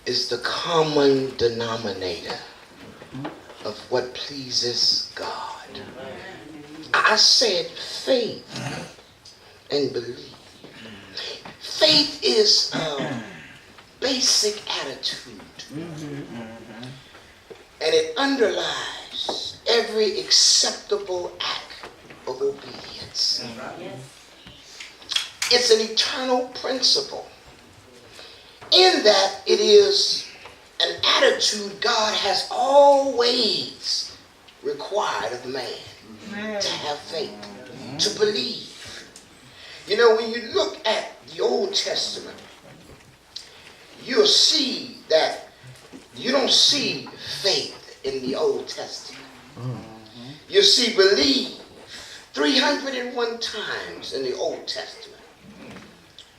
is the common denominator of what pleases God. I said faith and belief. Faith is a basic attitude, and it underlies every acceptable act of obedience. It's an eternal principle in that it is an attitude God has always required of man, to have faith, to believe. You know, when you look at the Old Testament, you'll see that you don't see faith in the Old Testament. You see believe 301 times in the Old Testament.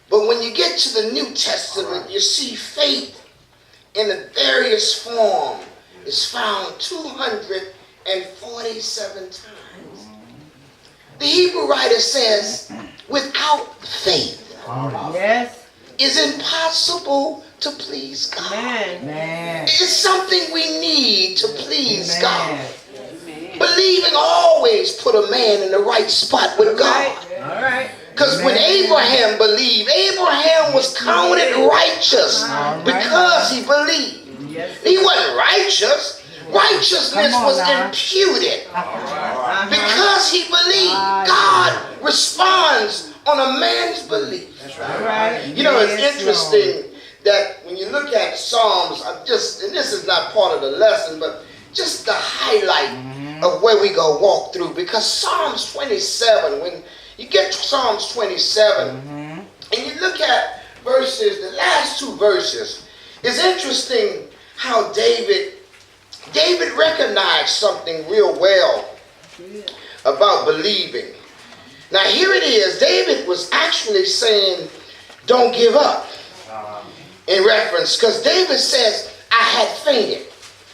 But when you get to the New Testament, you see faith in a various form is found 247 times. The Hebrew writer says, without faith, it's impossible to please God. It's something we need to please God. Believing always put a man in the right spot with God. Because when Abraham believed, Abraham was counted righteous because he believed. He wasn't righteous. Righteousness was imputed because he believed. God responds on a man's belief. You know, it's interesting that when you look at Psalms, and this is not part of the lesson, but just the highlight of where we go walk through, because Psalms 27, when you get to Psalms 27 and you look at verses, the last two verses, it's interesting how David recognized something real well about believing. Now here it is, David was actually saying, don't give up, in reference, because David says, I had fainted.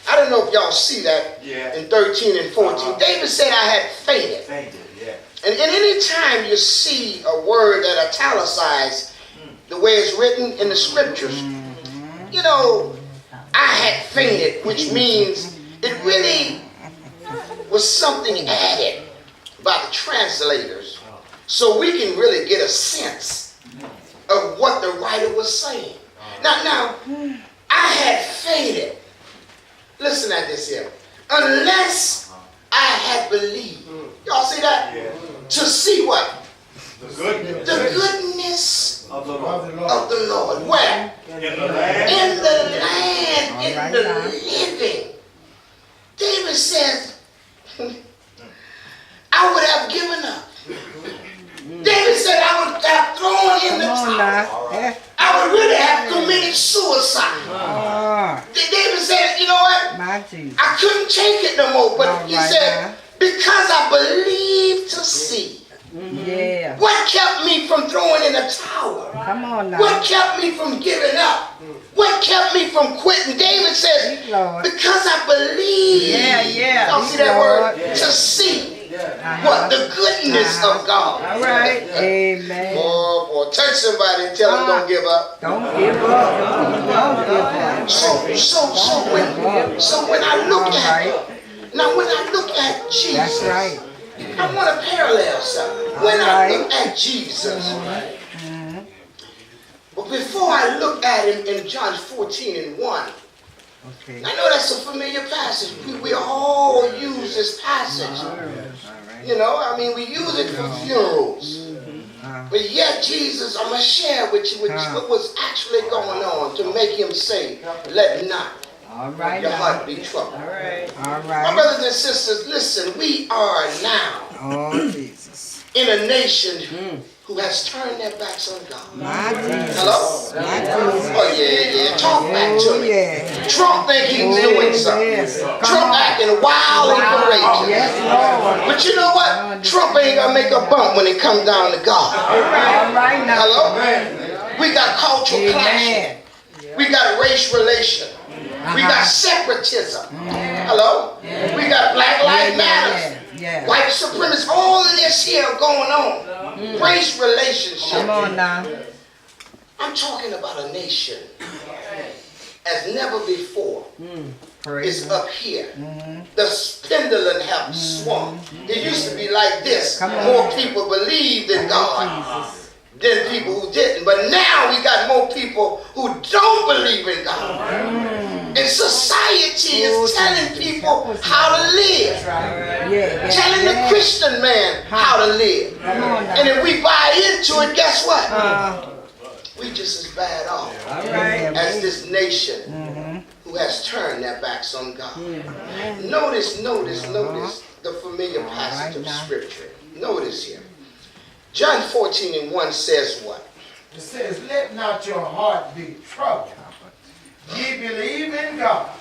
I don't know if y'all see that in 13 and 14. David said, I had fainted. And any time you see a word that italicized the way it's written in the scriptures, you know, I had fainted, which means it really was something added by the translators so we can really get a sense of what the writer was saying. Now, I had fainted. Listen at this here. Unless I had believed. Y'all see that? To see what? The goodness of the Lord. Where? In the land. In the living. David says, I would have given up. David said, I would have thrown in the towel. I would really have committed suicide. David said, you know what? I couldn't take it no more. But he said, because I believed to see. What kept me from throwing in the towel? What kept me from giving up? What kept me from quitting? David says, because I believe. Y'all see that word? To see. What? The goodness of God. All right. Amen. Or touch somebody and tell them don't give up. Don't give up. Don't give up. So when I look at Jesus, that's right. I want to parallel something. When I look at Jesus, but before I look at him in John 14 and 1, I know that's a familiar passage. We all use this passage. You know, I mean, we use it for funerals. But yet Jesus, I'm going to share with you what was actually going on to make him say, let not your heart be troubled. My brothers and sisters, listen, we are now in a nation who has turned their backs on God. Hello? Oh yeah. Talk back to me. Trump think he's doing something. Trump acting wild and courageous. But you know what? Trump ain't gonna make a bump when it comes down to God. Hello? We got cultural clashing. We got race relation. We got separatism. Hello? We got Black Lives Matter. White supremacy. All of this here going on. Race relationship. Come on now. I'm talking about a nation as as never before. It's up here. The pendulum have swung. It used to be like this. More people believed in God than people who didn't. But now we got more people who don't believe in God. And society is telling people how to live. Telling the Christian man how to live. And if we buy into it, guess what? We just as bad off as this nation who has turned their backs on God. Notice the familiar passage of Scripture. Notice here. John 14:1 says what? It says, let not your heart be troubled. Ye believe in God.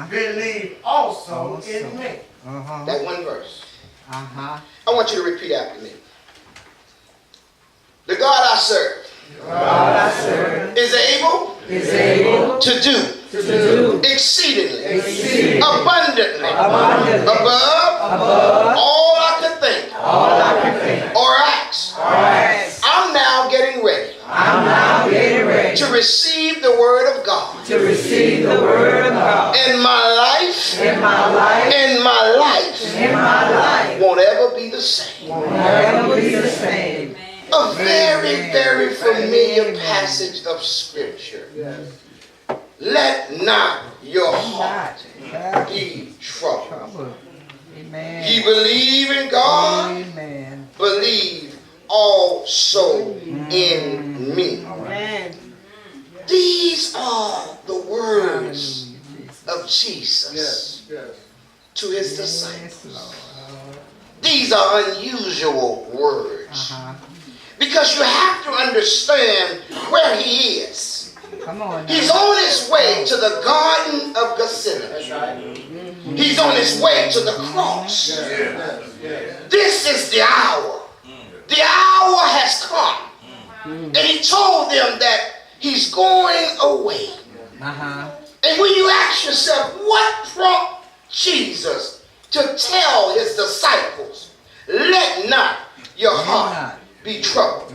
Believe also in me. That one verse. I want you to repeat after me. The God I serve, is able to do exceedingly abundantly above all I could think or ask. I'm now getting ready to receive the word of God in my life won't ever be the same. A very, very familiar passage of Scripture. Let not your heart be troubled. Ye believe in God, believe also in me. These are the words of Jesus to his disciples. These are unusual words. Because you have to understand where he is. He's on his way to the Garden of Gethsemane. He's on his way to the cross. This is the hour. The hour has come. And he told them that he's going away. And when you ask yourself, what prompted Jesus to tell his disciples, let not your heart be troubled?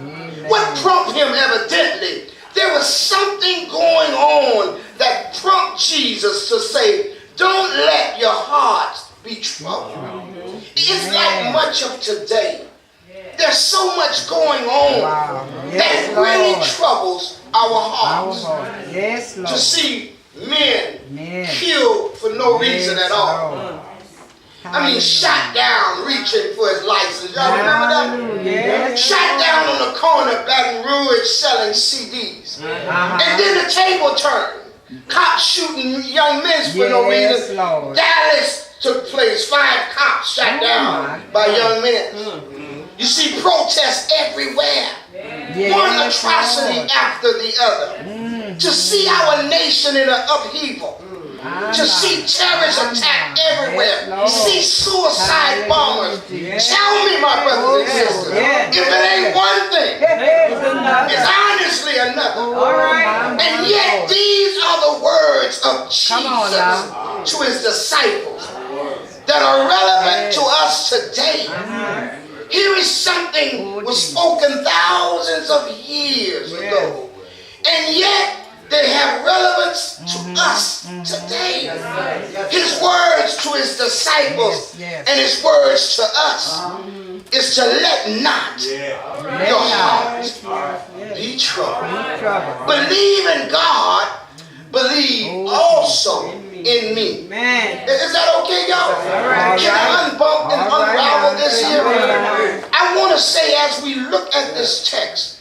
What prompted him? Evidently, there was something going on that prompted Jesus to say, don't let your heart be troubled. It's like much of today. There's so much going on that really troubles our hearts. To see men killed for no reason at all. I mean, shot down reaching for his license. Y'all remember that? Shot down on the corner of Baton Rouge selling CDs. And then the table turned. Cops shooting young men for no reason. Dallas took place. 5 cops shot down by young men. You see protests everywhere. One atrocity after the other. To see our nation in an upheaval. To see terrorist attack everywhere. See suicide bombers. Tell me, my brothers and sisters, if it ain't one thing, it's honestly another. And yet these are the words of Jesus to his disciples that are relevant to us today. Here is something was spoken thousands of years ago, and yet they have relevance to us today. His words to his disciples and his words to us is to let not your heart be troubled. Believe in God, believe also in me. Is that okay, y'all? Can I unbump and unravel this here? I want to say, as we look at this text,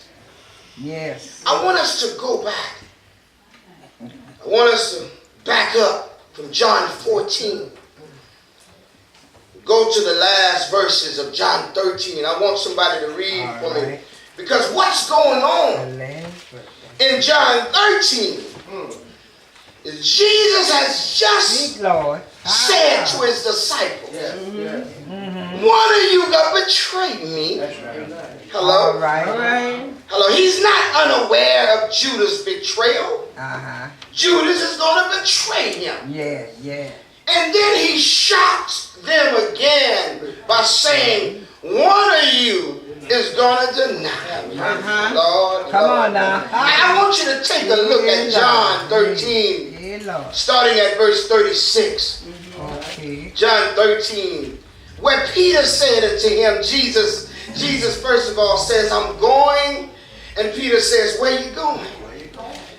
I want us to go back. I want us to back up from John 14. Go to the last verses of John 13. I want somebody to read for me. Because what's going on in John 13 is Jesus has just said to his disciples, one of you gonna betray me. Hello? Hello. He's not unaware of Judas' betrayal. Judas is going to betray him. And then he shocks them again by saying, one of you is going to deny me. Lord, come on now. I want you to take a look at John 13 you, Lord. Starting at verse 36. Okay. John 13. Where Peter said unto him, Jesus first of all says, I'm going. And Peter says, where you going?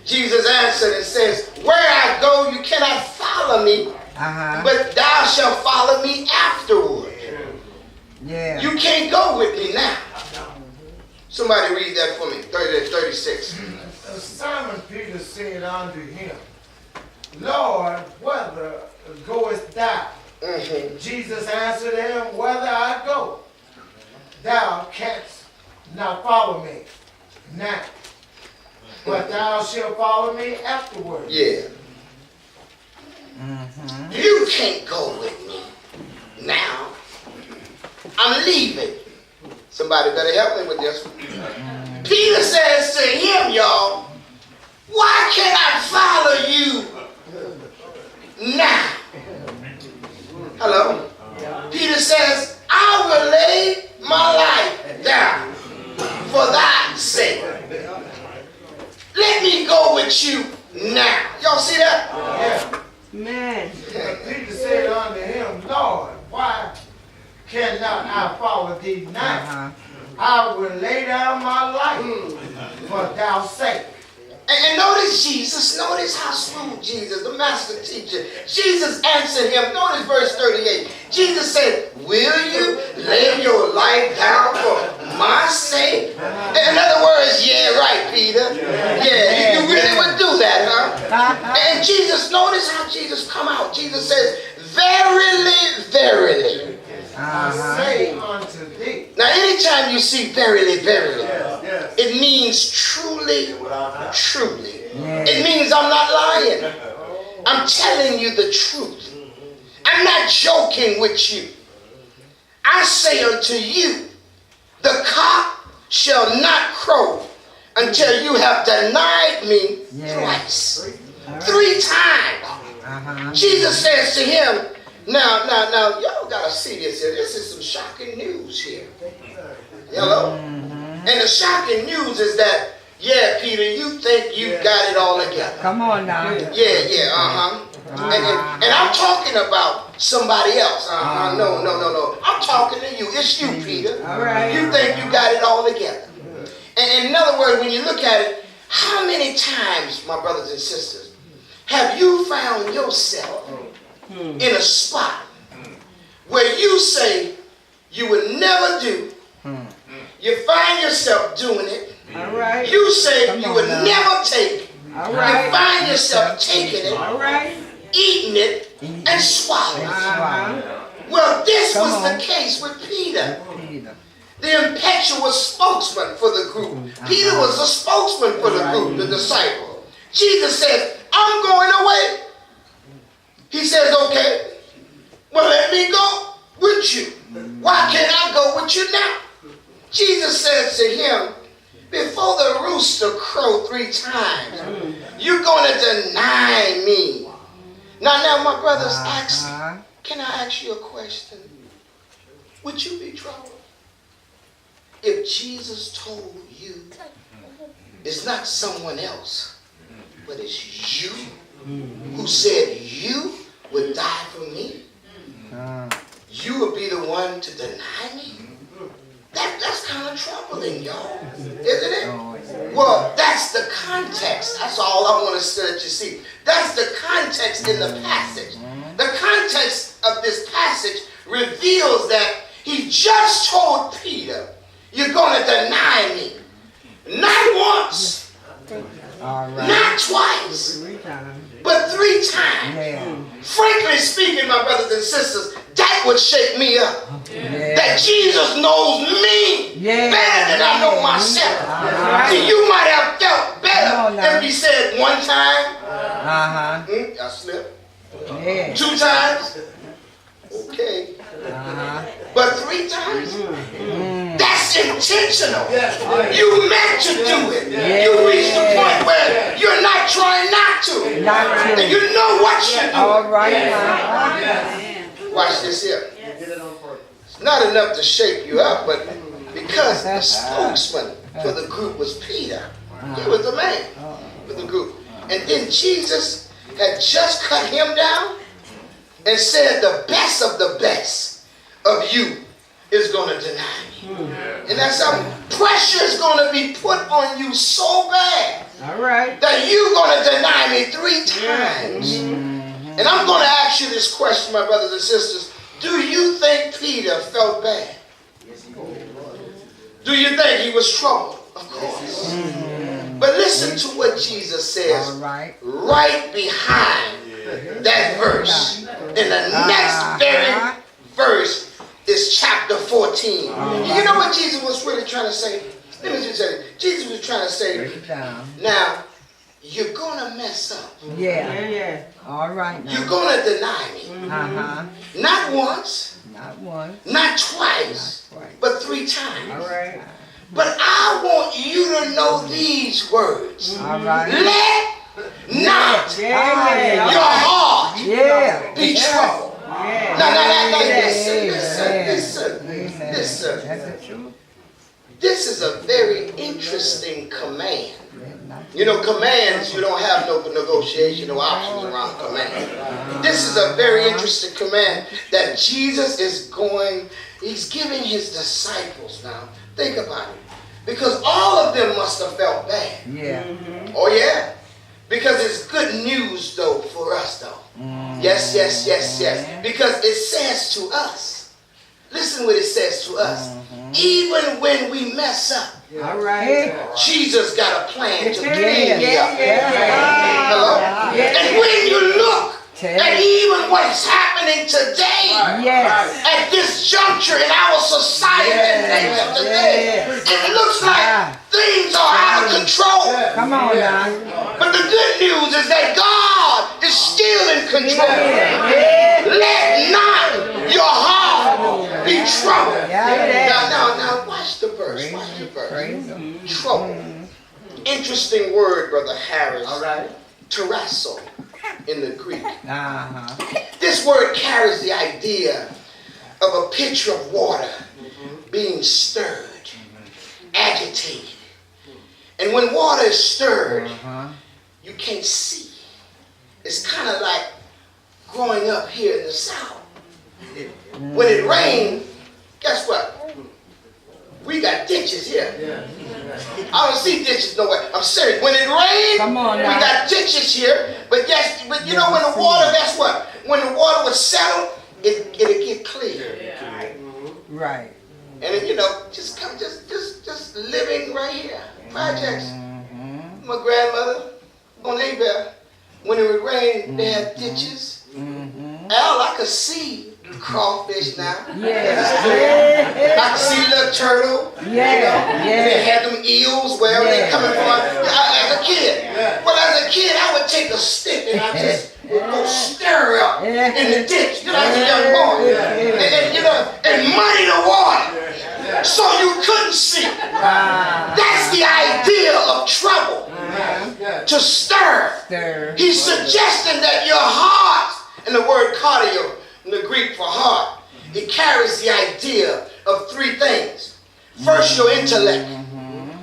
Jesus answered and says, where I go, you cannot follow me, but thou shalt follow me afterward. Yeah. You can't go with me now. Somebody read that for me, 36. Simon Peter said unto him, Lord, whither goest thou? Jesus answered him, whither I go, thou canst not follow me now, but thou shalt follow me afterward. Yeah. You can't go with me now. I'm leaving. Somebody better help me with this one. Peter says to him, y'all, why can't I follow you now? Hello? Peter says, I will lay my life down for thy sake. Let me go with you now. Y'all see that? Yeah. Man. Peter said unto him, Lord, why cannot I follow thee now? I will lay down my life for thy sake. And notice Jesus, notice how smooth Jesus, the master teacher, Jesus answered him. Notice verse 38. Jesus said, will you lay your life down for my sake? In other words, yeah, right, Peter. Yeah, you really would do that, huh? And Jesus, notice how Jesus come out. Jesus says, verily, verily. I say unto thee. Now, anytime you see verily, verily, it means truly, truly. It means I'm not lying. I'm telling you the truth. I'm not joking with you. I say unto you, the cock shall not crow until you have denied me twice. 3 times. Jesus says to him, now, y'all gotta see this here. This is some shocking news here. Hello? And the shocking news is that, yeah, Peter, you think you got it all together. Come on now. Yeah, And I'm talking about somebody else. No. I'm talking to you. It's you, Peter. All right. You think you got it all together. And in other words, when you look at it, how many times, my brothers and sisters, have you found yourself in a spot where you say you would never do, you find yourself doing it, all right. you say you would never take, all right. you find yourself taking it, all right. eating it, and swallowing it. Well, this was the case with Peter, the impetuous spokesman for the group. Peter was the spokesman for the group, the disciple. Jesus says, I'm going away. He says, okay, well, let me go with you. Why can't I go with you now? Jesus says to him, before the rooster crow 3 times, you're going to deny me. Now, my brothers, can I ask you a question? Would you be troubled if Jesus told you it's not someone else, but it's you who said you would die for me? You would be the one to deny me? That's kind of troubling, y'all. Isn't it? Well, that's the context. That's all I want to let you see. That's the context in the passage. The context of this passage reveals that he just told Peter, you're going to deny me. Not once. Not twice. But 3 times. Frankly speaking, my brothers and sisters, that would shake me up. That Jesus knows me better than I know myself. See, you might have felt better if he said 1 time, I slipped. 2 times, okay. But 3 times, that's intentional. You meant to do it. You reached the point where you're not trying not to. And you know what you do. All right. Watch this here. It's not enough to shake you up, but because the spokesman for the group was Peter. He was the man for the group. And then Jesus had just cut him down and said the best of the best of you is going to deny me. And that's how pressure is going to be put on you so bad that you're going to deny me 3 times. And I'm going to ask you this question, my brothers and sisters. Do you think Peter felt bad? Do you think he was troubled? Of course. But listen to what Jesus says right behind that verse. In the next very verse is chapter 14. You know what Jesus was really trying to say? Let me just say, Jesus was trying to say, now, you're going to mess up. Yeah. All right now. You're going to deny me. Not once. Not twice. But 3 times. All right. But I want you to know these words. All right. Let not your heart be troubled. Now, listen. This is a very interesting command. You know, commands, you don't have no negotiation, no options around command. This is a very interesting command that Jesus is he's giving his disciples now. Think about it. Because all of them must have felt bad. Oh, yeah. Because it's good news, though, for us, though. Yes. Because it says to us. Listen what it says to us. Even when we mess up, Jesus got a plan to clean you up. Hello? And when you look at even what's happening today, at this juncture in our society and nation today, it looks like things are out of control. Come on now. But the good news is that God is still in control. Let not your heart be troubled. Now, watch the verse. Trouble. Interesting word, Brother Harris. Terrasso in the Greek. This word carries the idea of a pitcher of water being stirred, agitated. And when water is stirred, you can't see. It's kind of like growing up here in the South. When it rains, guess what? We got ditches here. I don't see ditches nowhere. I'm serious. When it rains, we got ditches here. But you know when the water, guess what? When the water was settled, it'll get clear. Right. And you know, just living right here. Projects. My grandmother on Abel, when it would rain, they had ditches. Al, I could see crawfish now. I could see little turtle. They had them eels, wherever they coming from. As a kid. Well, as a kid, I would take a stick and I just would go stir up in the ditch. You know, as a young boy. And muddy the water. So you couldn't see. That's the idea of trouble. To stir. He's suggesting that your heart, and the word cardio in the Greek for heart, it carries the idea of 3 things. First, your intellect,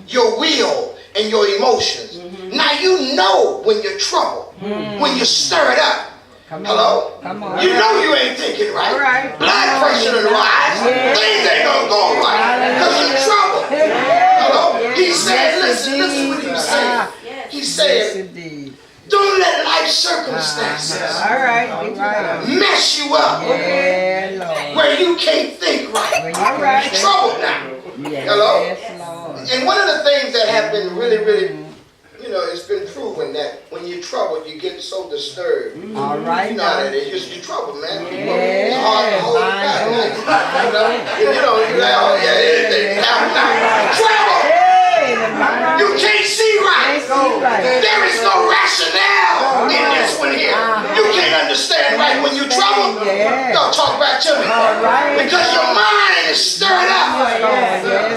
your will, and your emotions. Now you know when you're troubled, when you stir it up. Hello? You know you ain't thinking right. Blood pressure to rise. Things ain't gonna go right because you're troubled. Hello? He said, listen what he was saying. He said, don't let life circumstances mess you up where you can't think right. You're troubled now. Hello? And one of the things that have been really, it's been proven that when you're troubled, you get so disturbed. You know how that is. You're troubled, man. It's hard to hold it back. You're like, oh yeah, anything can happen now. Trouble! You can't see right. There is no rationale in this one here. You can't understand right when you're troubled. Don't talk back to me. Because your mind is stirred up.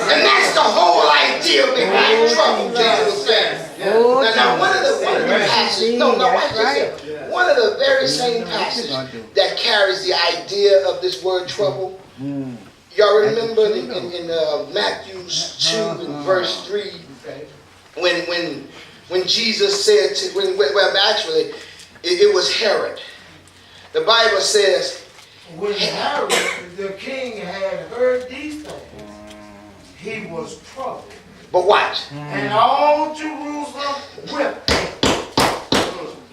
And that's the whole idea behind trouble, Jesus said. Now one of the passages, one of the very same passages that carries the idea of this word trouble. Y'all remember in Matthew 2 and verse 3, when Jesus said to, It was Herod. The Bible says, when Herod, the king, had heard these things, he was troubled. but watch. And all Jerusalem wept.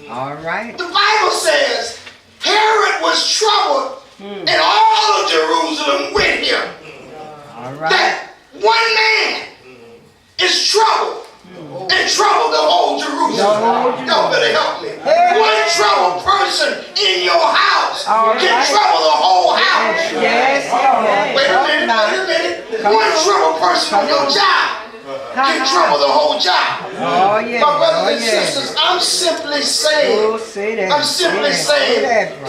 All right. The Bible says Herod was troubled and all of Jerusalem with him. All right. That one man is troubled and troubled the whole Jerusalem. Y'all better help me. One troubled person in your house can trouble the whole house. Yes. Wait a minute. One troubled person on your job can trouble the whole job. Oh, yeah. My brothers and sisters, I'm simply saying,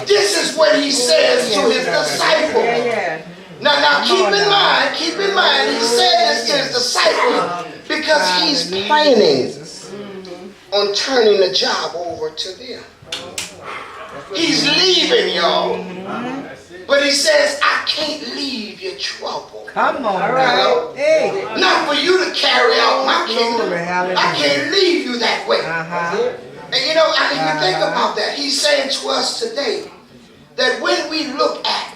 this is what he says to his disciples. Now keep in mind, he said this to his disciples because he's planning on turning the job over to them. He's leaving, y'all. But he says, I can't leave you trouble. Come on. All right. Hey. Not for you to carry out my kingdom. I can't leave you that way. And you know, I think about that. He's saying to us today that when we look at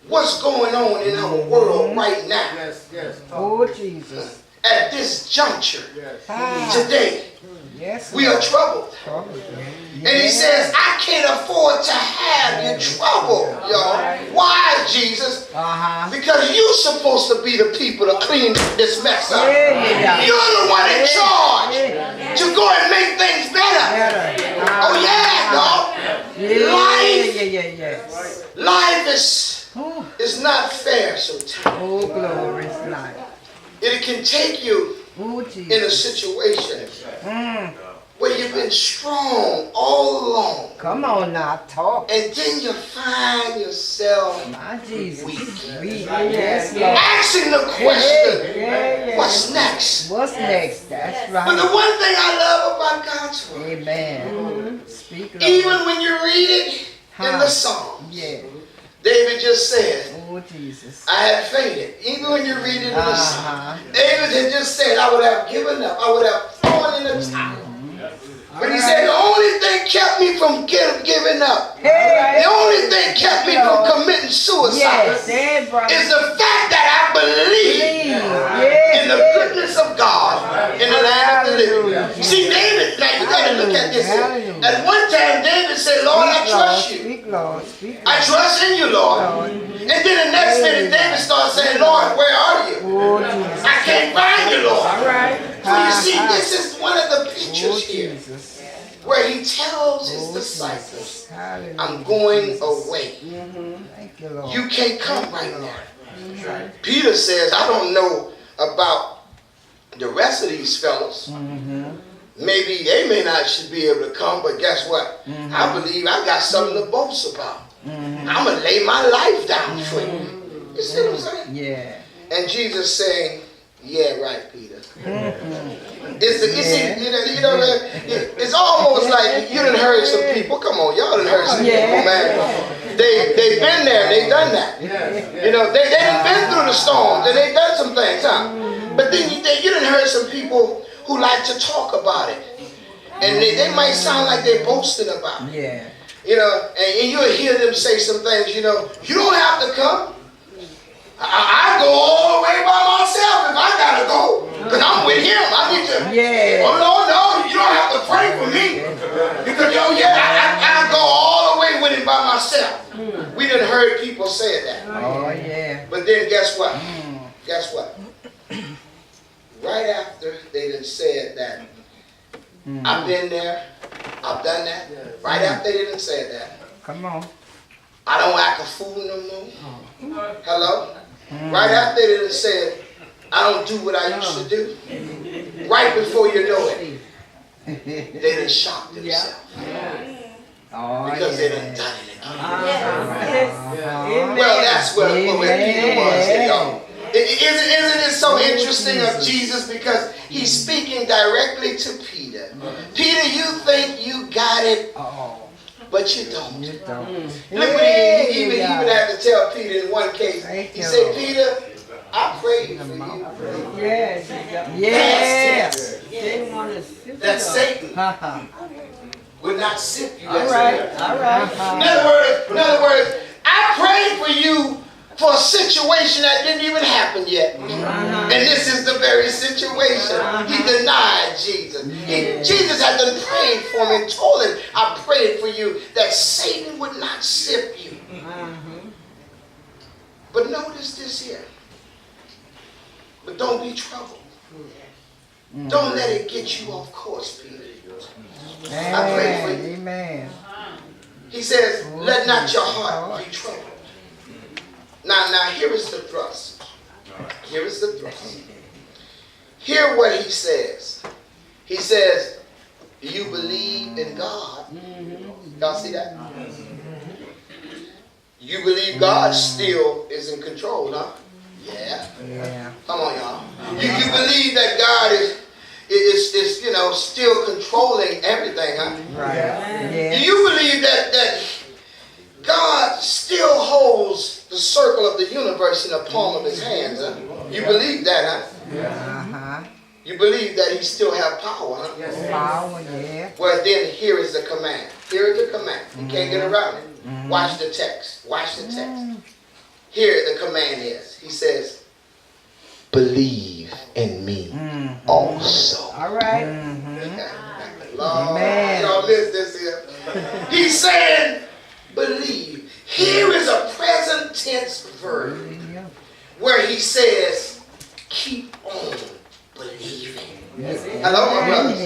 what's going on in our world right now, Oh, Jesus. at this juncture, today, we are troubled. And he says, I can't afford to have you trouble, y'all. Why, Jesus? Because you're supposed to be the people to clean this mess up. You're the one in charge to go and make things better. Oh, yeah, y'all. Life is not fair sometimes. Oh, glorious life. It can take you in a situation where you've been strong all along. Come on now, talk. And then you find yourself My Jesus. weak. Asking the question, what's next? What's next? That's right. But the one thing I love about God's word, Amen. Speak, Lord. even when you read it in the Psalms, David just said, Oh, Jesus. I had fainted. Even when you read it in the Psalms, David had just said, I would have given up. I would have thrown in the towel. But he said, the only thing kept me from giving up, the only thing kept me from committing suicide is the fact that I believe in the goodness of God in the land of the living. See, David, now you got to look at this here. At one time, David said, Lord, I trust you. I trust in you, Lord. And then the next minute, David starts saying, Lord, where are you? I can't find you, Lord. So you see, this is one of the pictures here where he tells his disciples, I'm going away. You can't come right now. Peter says, I don't know about the rest of these fellows. Maybe they may not should be able to come, but guess what? I believe I got something to boast about. I'm going to lay my life down for you. You see what I'm saying? Yeah. And Jesus saying, yeah, right, Peter. It's almost like you done heard some people. Come on, y'all done heard some people, man. They've been there, they've done that. You know, they done been through the storms and they've done some things, huh? But then you done heard some people who like to talk about it. And they might sound like they're boasting about it. Yeah. You know, and you'll hear them say some things, you know, you don't have to come. I go all the way by myself if I gotta go. Because I'm with him. I need to. Oh, no, you don't have to pray for me. Because, I go all the way with him by myself. We done heard people say that. Oh, yeah. But then guess what? Guess what? Right after they done said that, I've been there, I've done that. Right after they done said that, Come on. I don't act a fool no more. Hello? Right after they done said, I don't do what I used to do. Right before you know it, they done shocked themselves. Because they done done it again. Well, that's where Peter was, y'all. Isn't it so interesting of Jesus because he's speaking directly to Peter. Peter, you think you got it, but you don't. Look what he even had to tell Peter in one case. He said, Peter, I prayed for you. Yes. That's Satan. would not sift you. All right. In other words, I prayed for you for a situation that didn't even happen yet. And this is the very situation. He denied Jesus. Jesus had been praying for him and told him, I prayed for you that Satan would not sift you. But notice this here. But don't be troubled. Don't let it get you off course, Peter. I pray for you. Amen. He says, let not your heart be troubled. Now here is the thrust. Here is the thrust. Hear what he says. He says, do you believe in God? Y'all see that? You believe God still is in control, huh? Yeah. Come on, y'all. You believe that God is you know, still controlling everything, huh? Right. Yeah. Do you believe that God still holds the circle of the universe in the palm of his hands, huh? You believe that, huh? You believe that he still has power, huh? Yes. Power, yeah. Well, then here is the command. Here is the command. You can't get around it. Watch the text. Watch the text. Here the command is. He says, believe in me also. All right. Lord, y'all miss this here. He's saying, believe. Here is a present tense verb where he says, keep on believing. Hello, my brothers.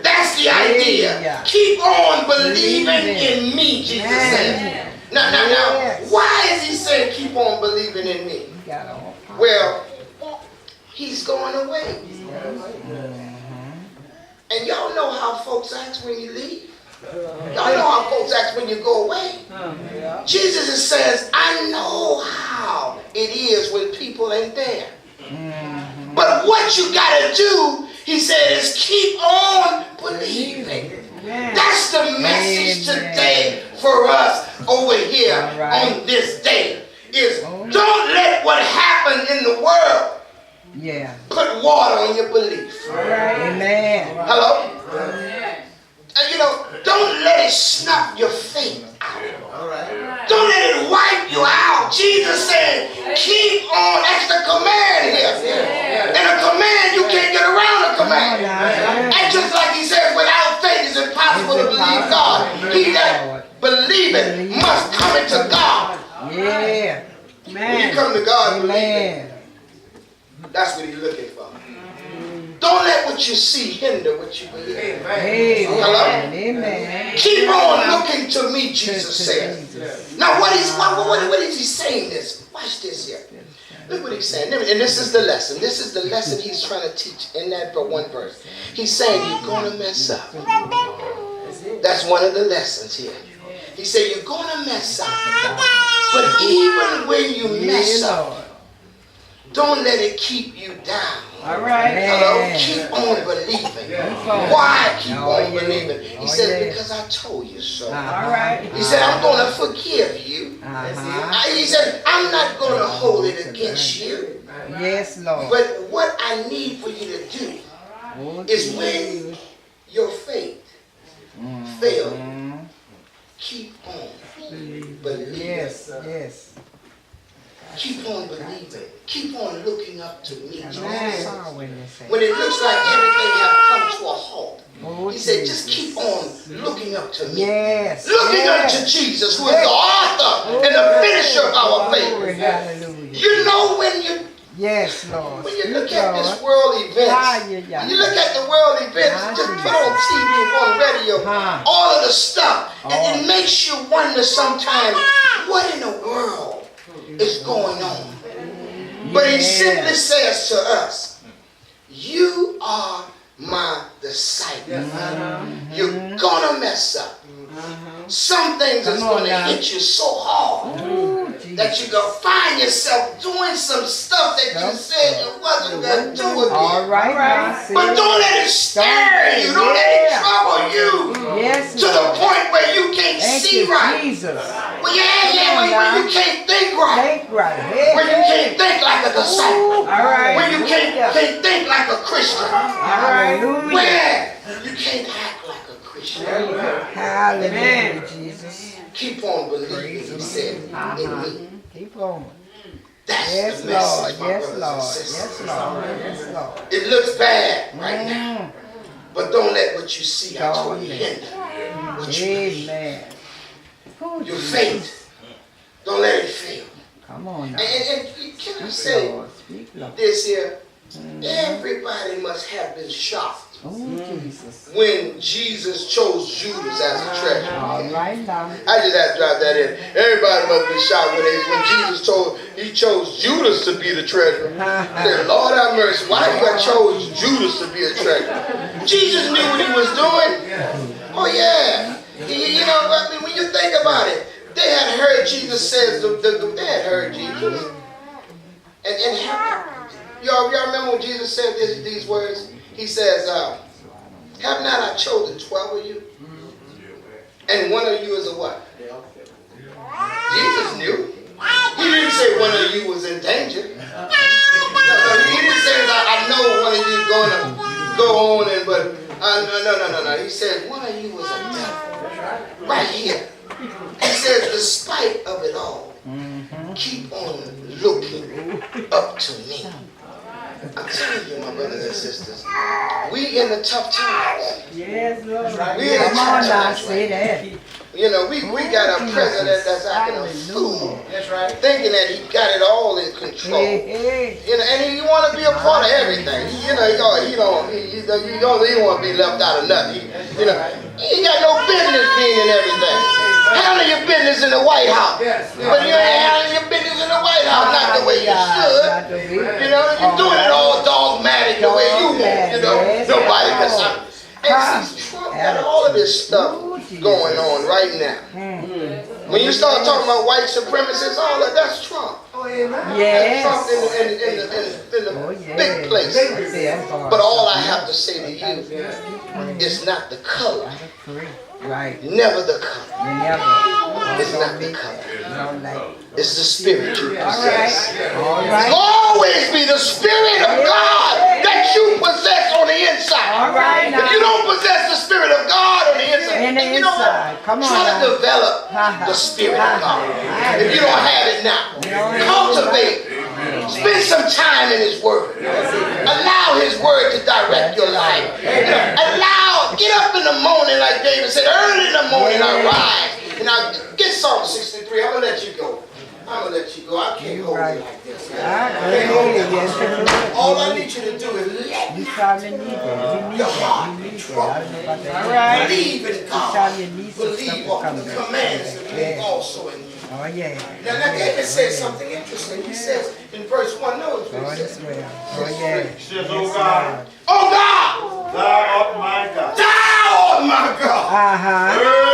That's the idea. Keep on believing in me, Jesus said. Now, why is he saying keep on believing in me? Well, he's going away. And y'all know how folks act when you leave. Y'all know how folks act when you go away. Jesus says, I know how it is when people ain't there. But what you got to do, he said, is keep on believing. That's the message today for us over here on this day. Is don't let what happened in the world put water on your belief. Amen. Hello? And you know, don't let it snuff your faith out. Don't let it wipe you out. Jesus said, keep on. That's the command here. And a command, you can't get around a command. And just like he says, without faith it's impossible to believe God. He that believeth must come into God. Yeah. When you come to God, believe. That's what he's looking for. Don't let what you see hinder what you believe. Hello? Amen. Keep on looking to me, Jesus said. Now, what is he saying this? Watch this here. Look what he's saying. And this is the lesson. This is the lesson he's trying to teach in that one verse. He's saying you're going to mess up. That's one of the lessons here. He said you're going to mess up. But even when you mess up, don't let it keep you down. All right. Hello? Keep on believing. Why keep on believing? He said, because I told you so. All right. He said, I'm going to forgive you. He said, I'm not going to hold it against you. Yes, Lord. But what I need for you to do is when your faith fails, keep on believing. Yes. Keep on believing. Keep on looking up to me. Jesus. When When it looks like everything has come to a halt, he said, just keep on looking up to me. Looking unto Jesus, who is the author and the finisher of our faith. You know when you Lord. When you look at this world events, when you look at the world events, just put on TV, on radio, all of the stuff, and it makes you wonder sometimes, what in the world is going on? But he simply says to us, you are my disciple. You're gonna mess up. Some things is going to hit you so hard that you're going to find yourself doing some stuff that you said you wasn't going to do again. All right. But don't let it scare you. Don't let it trouble you to the point where you can't see right. Jesus. Well, where you can't think right. Where you can't think like a disciple. Where you can't think like a Christian. Where you can't act like a Christian. appreciate. Hallelujah, Jesus. Keep on believing, he said, in me. Keep on. That's Yes, the message, Lord. my Yes, brothers Lord. and sisters. Yes, Lord. Yes, Lord. It looks bad right now, but don't let what you see, I told you, hinder what you believe. Amen. Your faith, don't let it fail. Come on now. And can I say Speak, Lord. this here? Everybody must have been shocked Oh, Jesus. when Jesus chose Judas as a treasure. All right now. I just had to drop that in. Everybody must be shocked when Jesus chose Judas to be the treasurer. Said, Lord have mercy, why you got chose Judas to be a treasurer? Jesus knew what he was doing. Oh yeah. You know, I mean, when you think about it, they had heard Jesus says, they had heard Jesus. And y'all remember when Jesus said these words? He says, have not I chosen 12 of you? And one of you is a what? Jesus knew. He didn't say one of you was in danger. No, he didn't say I know one of you is going to go on and no. He said one of you was a devil. Right here. He says despite of it all, keep on looking up to me. I'm telling you, my brothers and sisters, we in the tough times. Yes, Lord. We in the Come on tough now, times. say that. You know, we got a president that's acting a fool. That's right. Thinking that he got it all in control. You know, and he want to be a part of everything. He don't want to be left out of nothing. He got no business being in everything. Handle your business in the White House. But you ain't handling your business in the White House, not the way you should. You know, you're doing it all dogmatic the way you want. You know, nobody can stop. And see, Trump got all of this stuff going on right now. When you start talking about white supremacists, all that, that's Trump. That's Trump in the big place. But all I have to say to you is not the color. Right. Never the color. Never. It's not the color. No, it's the spirit you possess. All right. Always be the spirit of God that you possess on the inside. All right. If you don't possess the spirit of God on the inside, you know what? Try to develop the spirit of God. If you don't have it now, cultivate. Spend some time in His Word. Allow His Word to direct your life. Get up in the morning, like David said, early in the morning I rise. And I get Psalm 63. I'm going to let you go. I can't hold you like this. All I need you to do is let your heart be troubled. Believe in God. Believe what the commands and believe also in you. Oh, yeah. Now David says something interesting. He says in verse 1, notice what he says. Oh, yeah. He says, oh God. Oh God! Thou art my God. Thou art my God.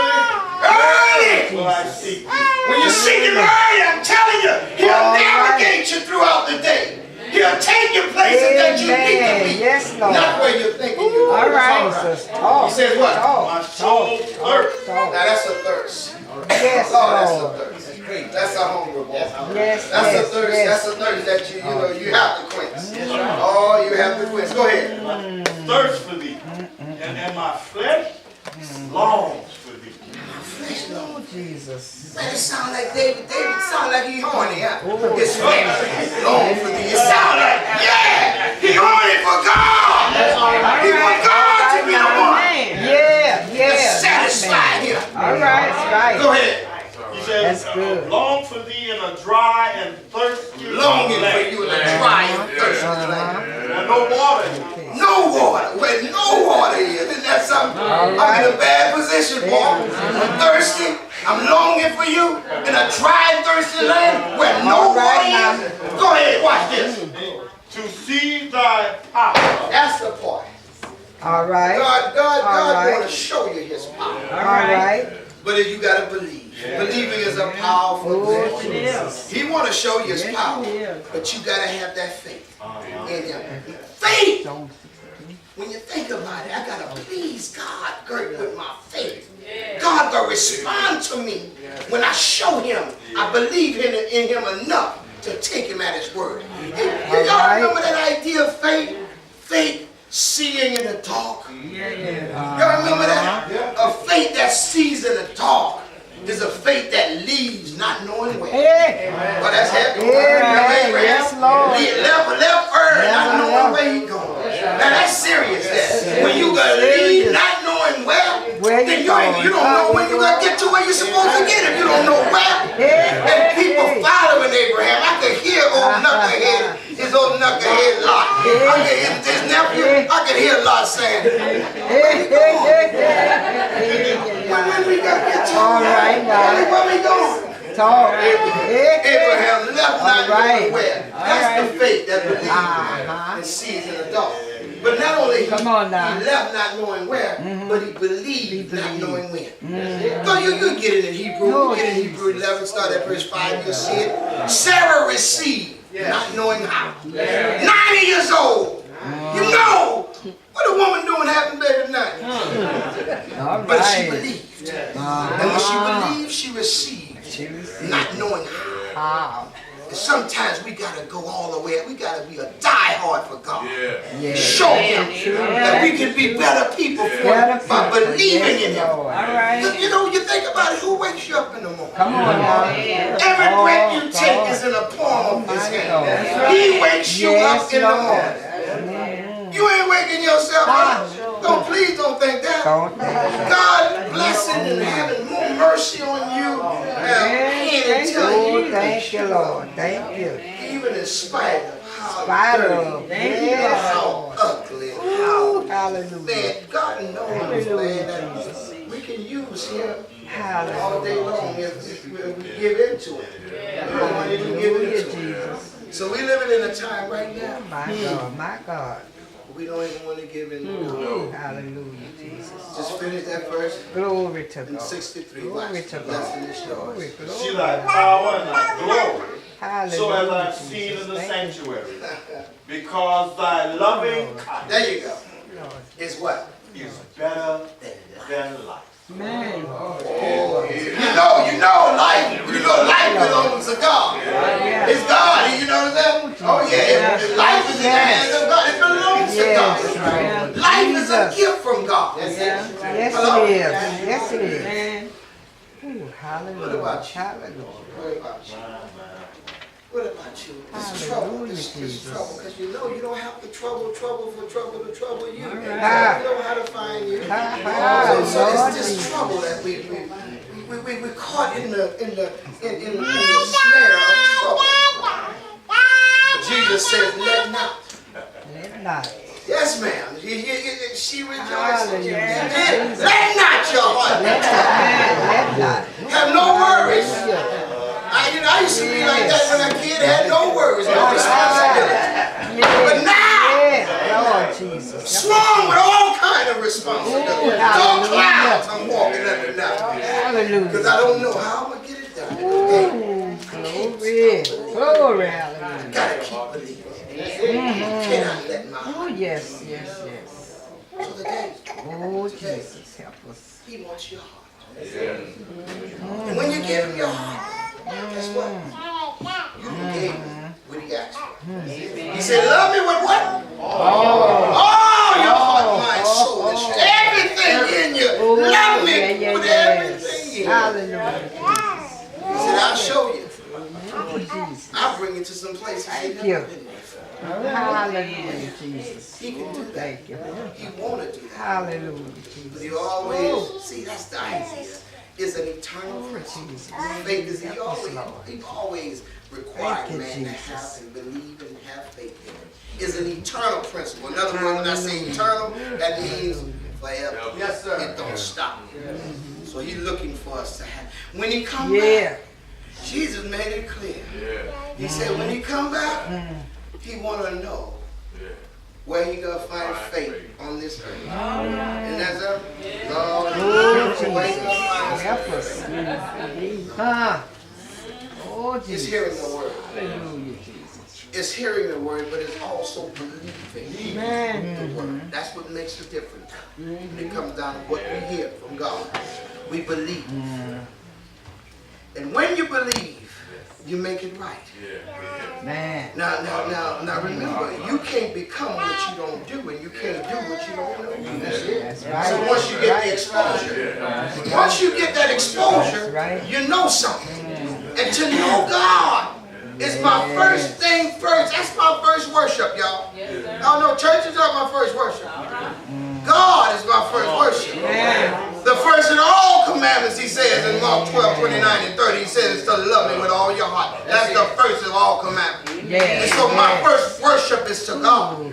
Early will I seek thee. When you seek Him early, I'm telling you, He'll navigate you throughout the day. He'll take you places that you need to be. Yes, Lord. Not where you're thinking you're going. All right. He says what? My soul thirsts. Now that's a thirst. Yes, that's a Lord. thirst. That's a hunger, boy. Yes, That's yes, a thirst. yes. That's a thirst that you have to quench. Oh, you have to quench. Go ahead. Thirst for thee. And my flesh longs for thee. Oh, Jesus. Man, it sound like David sound like he horny, huh? His flesh long for thee. It sound like, yeah, he horny for God. He want God to be the one to satisfy him. All right, that's right. Go ahead. He says, long for thee in a dry and thirsty Longing land. for you in a dry and thirsty land. And no water. No water. Where no water is. Isn't that something? I'm in a bad position, boy. I'm thirsty. I'm longing for you in a dry and thirsty land where no water is. Go ahead, watch this. To see thy power. That's the part. All right. God want to show you His power. All right. But you got to believe. Believing is a powerful thing. He want to show you His power. But you got to have that faith in Him. Faith! When you think about it, I got to please God with my faith. God got to respond to me when I show Him. I believe in Him enough to take Him at His word. Y'all remember that idea of faith? Faith seeing in the dark. Uh-huh. Y'all remember that? A faith that sees in the dark is a faith that leaves not knowing where. Hey. Well, that's heavy. Amen. Yes, Lord. Left earth, not knowing where he going. Now that's serious. That when you gonna leave not knowing where then you don't know when you're gonna get to where you're supposed to get. If you don't know where, and people following Abraham, I could hear old knucklehead, his old knucklehead Lot. I could hear his nephew. I could hear Lot saying, "Where you going? When we gonna get to? All right, now. Where we going?" Talk. Abraham left not knowing where. That's the faith that believes Uh-huh. and sees in the dark. But not only he left not knowing where, but he believed not knowing when. So you get it in Hebrew. You get it in Hebrew 11, start at verse 5, you'll see it. Sarah received, not knowing how. 90 years old. You know what a woman doing having baby tonight. But she believed. And when she believed, she received, not knowing how. And sometimes we gotta go all the way. We gotta be a diehard for God. Show Him that we can be better people for Him by believing in Him. You know, you think about it. Who wakes you up in the morning? Come on now. Every breath you take is in the palm of His hand. He wakes you up in the morning. You ain't waking yourself up. Please don't think that. God blessing and having more mercy on you. Thank you, Lord. Thank you. Even in spite of how dirty, how ugly, how man, God knows, man, that we can use Him all day long if we give into it. If we give into it. So we living in a time right now. My God. We don't even want to give in to God. Hallelujah, Jesus. Just finish that verse. Glory to God. 63. Glory to God. She like power and like glory. Hallelujah. So as I've seen in the sanctuary. Because thy loving kindness. There you go. Is what? Is better than life. Man. You know life belongs to God. It's God, you know that? Oh yeah, life is in the hands of God. It belongs to God. Life is a gift from God. Yes, it is. Yes, it is. Ooh, hallelujah. What about you? Hallelujah. What about you? What about you? It's trouble. It's trouble. Because you know you don't have to trouble to trouble you. You know how to find you. So it's this trouble that we're caught in the snare of trouble. Jesus says, let not. Let not. Yes, ma'am. She rejoices. Let not your heart be troubled. Have no worries. I used to be like that when I kid, had no worries, no responsibility. But now, Lord Jesus, swarm with all kind of responsibility. Dark clouds I'm walking under now. Hallelujah. Because I don't know how I'm going to get it done. Glory. Glory, hallelujah. Gotta keep believing. Cannot let my Oh, yes. So today, Jesus, help us. He wants your heart. And when you give Him your heart, guess what? You gave Him what He asked for. He said, love me with what? Oh, your heart, mind, soul, and strength. Everything in you. Love me with everything in you. Hallelujah. He said, I'll show you. I'll bring you to some places you never been before. Hallelujah, Jesus. He can do that. Thank you. He want to do that. Hallelujah, But Jesus. He always, see, that's the idea. Is an eternal principle. Faith is He always required man to have and believe and have faith in Him. Is an eternal principle. In other words, when I say eternal, that means forever. Yes, sir. It don't stop. So He's looking for us to have. When He come back, Jesus made it clear. He said when He come back, He want to know where He gonna find faith on this earth. And that's up. Lord, where He gonna find Help us. Oh, It's Jesus. hearing the word. Hallelujah, Jesus. It's hearing the word, but it's also believing the word. That's what makes the difference. When it comes down to what we hear from God, we believe. And when you believe, you make it right. Man. Now remember, you can't become what you don't do, and you can't do what you don't know. That's right. So once you get the exposure, once you get that exposure, you know something. And to know God is my first thing first. That's my first worship, y'all. Oh no, church is not my first worship. God is my first worship. The first of all commandments, he says in Mark 12, 29 and 30, he says to love me with all your heart. That's the first of all commandments. And so my first worship is to God,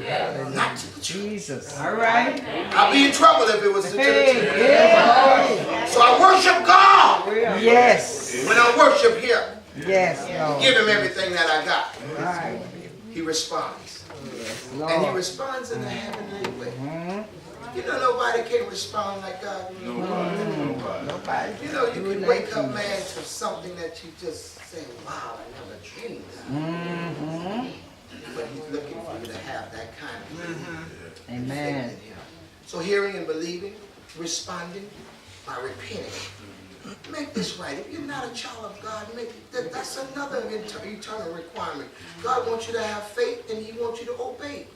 not to the church. Jesus. All right. I'd be in trouble if it was to the church. So I worship God. Yes. When I worship him, yes, Lord. give him everything that I got. Right. He responds. Yes, Lord. And he responds in a heavenly way. You know, nobody can respond like God. Nobody. You know, you can wake up, man, to something that you just say, wow, I never dreamed of. But he's looking for you to have that kind of faith in him. So hearing and believing, responding by repenting. Make this right. If you're not a child of God, that's another eternal requirement. God wants you to have faith, and he wants you to obey.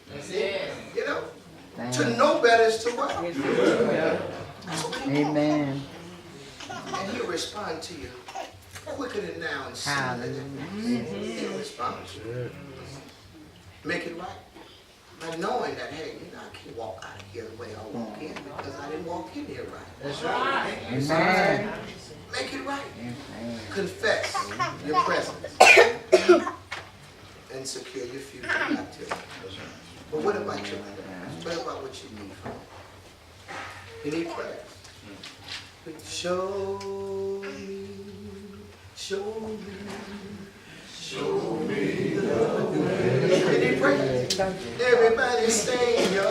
You know? To know better is to what? Amen. And he'll respond to you quicker than now and sooner. He'll respond to you. Make it right. By knowing that, hey, you know, I can't walk out of here the way I walk in because I didn't walk in here right. That's right. Amen. Make it right. Confess your presence and secure your future activity. But what about your life? What about what you need from it? You need prayer. Show me, show me, show me the way. You need prayer. Everybody sing your